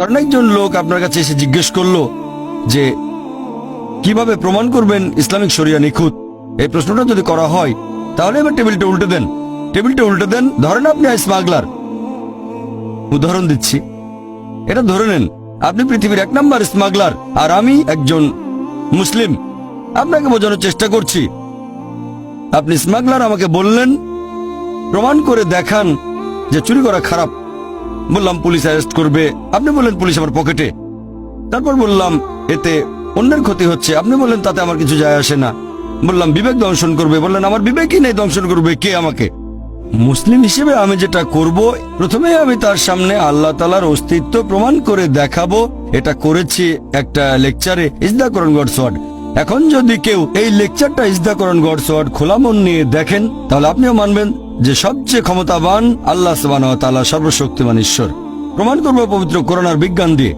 কারণ একজন লোক আপনার কাছে এসে জিজ্ঞেস করলো যে কিভাবে প্রমাণ করবেন ইসলামিক শরিয়া নিখুঁত। এই প্রশ্নটা যদি করা হয় তাহলে এবার টেবিলটা উল্টে দেন। টেবিলটা উল্টে দেন। ধরেন আপনি স্মাগলার, উদাহরণ দিচ্ছি, এটা ধরে নেন আপনি পৃথিবীর 1 নম্বর স্মাগলার আর আমি একজন মুসলিম। আপনাকে বোঝানোর চেষ্টা করছি, আপনি স্মাগলার, আমাকে বললেন প্রমাণ করে দেখান যে চুরি করা খারাপ। বললাম পুলিশ অ্যারেস্ট করবে, আপনি বললেন পুলিশ আমার পকেটে। তারপর বললাম এতে অন্যের ক্ষতি হচ্ছে, আপনি বললেন তাতে আমার কিছু যায় আসে না। বললাম বিবেক দংশন করবে, বললেন আমার বিবেকই নেই, দংশন করবে কে আমাকে? মুসলিম হিসেবে আমি যেটা করব, প্রথমে আমি তার সামনে আল্লাহ তাআলার অস্তিত্ব প্রমাণ করে দেখাবো। এটা করেছি একটা লেকচারে, is the Quran God's word. এখন যদি কেউ এই লেকচারটা is the Quran God's word খোলা মন নিয়ে দেখেন, তাহলে আপনিও মানবেন যে সবচেয়ে ক্ষমতাবান আল্লাহ সুবহানাহু ওয়া তাআলা, সর্বশক্তিমান ঈশ্বর। প্রমাণ করবো পবিত্র কোরআন আর বিজ্ঞান দিয়ে।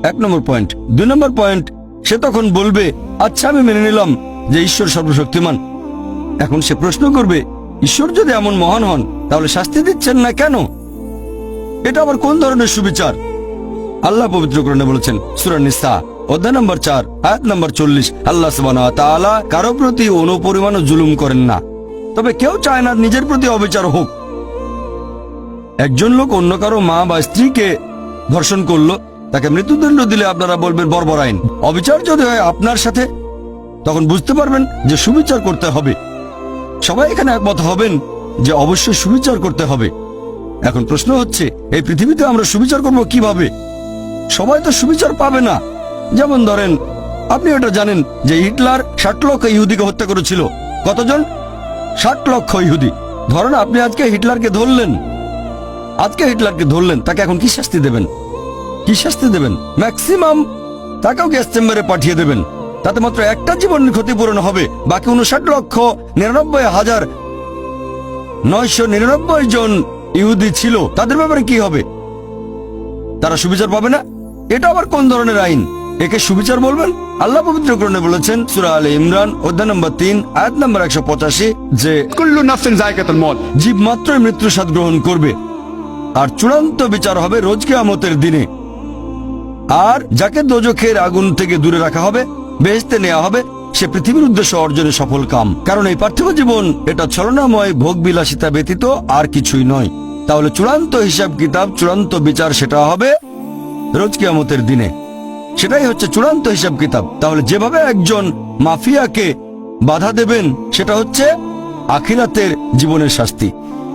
1 নম্বর পয়েন্ট। 2 নম্বর পয়েন্ট, সে তখন বলবে আচ্ছা আমি মেনে নিলাম যে ঈশ্বর সর্বশক্তিমান। এখন সে প্রশ্ন করবে ঈশ্বর যদি এমন মহান হন তাহলে শাস্তি দিচ্ছেন না কেন? এটা আবার কোন ধরনের সুবিচার? আল্লাহ পবিত্র কোরআনে বলেছেন, সূরা নিসা অধ্যায় নম্বর 4 আয়াত নম্বর 40, আল্লাহ সুবহানাহু ওয়া তাআলা কারো প্রতি অনুপরিমাণও জুলুম করেন না, তবে কেউ চায় না নিজের প্রতি অবিচার হোক। একজন লোক অন্য কারো মা বা স্ত্রীকে ধর্ষণ করলো, তাকে মৃত্যুদণ্ড দিলে আপনারা বলবেন বর্বর আইন। অবিচার যদি হয় আপনার সাথে, তখন বুঝতে পারবেন যে সুবিচার করতে হবে। সবাই এখানে একমত হবেন যে অবশ্যই সুবিচার করতে হবে। এখন প্রশ্ন হচ্ছে এই পৃথিবীতে আমরা সুবিচার করব কিভাবে? সবাই তো সুবিচার পাবে না। যেমন ধরেন, আপনি এটা জানেন যে হিটলার 60 লক্ষ ইহুদিকে হত্যা করেছিল। কতজন? 60 লক্ষ ইহুদি। ধরেন আপনি আজকে হিটলারকে ধরলেন, তাকে এখন কি শাস্তি দেবেন? কি শাস্তি দেবেন? ম্যাক্সিমাম তাকেও গ্যাস চেম্বারে পাঠিয়ে দেবেন। তাতে মাত্র একটা জীবনের ক্ষতিপূরণ হবে। বাকি 59,99,999 জন ইহুদি ছিল, তাদের ব্যাপারে কি হবে? তারা সুবিচার পাবে না? এটা আবার কোন ধরনের আইন? একে সুবিচার বলবেন? আল্লাহ পবিত্র কোরআনে বলেছেন, সূরা আলে ইমরান অধ্যায় নম্বর 3 আয়াত নম্বর 185, যে কুল্লু নাফসিন যায়কাতুল মউত, জীব মাত্রই মৃত্যু স্বাদ গ্রহণ করবে, আর চূড়ান্ত বিচার হবে রোজ কিয়ামতের দিনে। আর যাকে দোজখের আগুন থেকে দূরে রাখা হবে, বেহেশতে নেওয়া হবে, সে পৃথিবীর উদ্দেশ্য অর্জনে সফল কাম। কারণ এই পার্থিব জীবন এটা ছলনাময় ভোগ বিলাসিতা ব্যতীত আর কিছুই নয়। তাহলে চূড়ান্ত হিসাব কিতাব, চূড়ান্ত বিচার সেটা হবে রোজ কিয়ামতের দিনে। সেটাই হচ্ছে চূড়ান্ত হিসাব কিতাব। তাহলে যেভাবে একজন মাফিয়াকে বাধা দেবেন, সেটা হচ্ছে আখিরাতের জীবনের শাস্তি।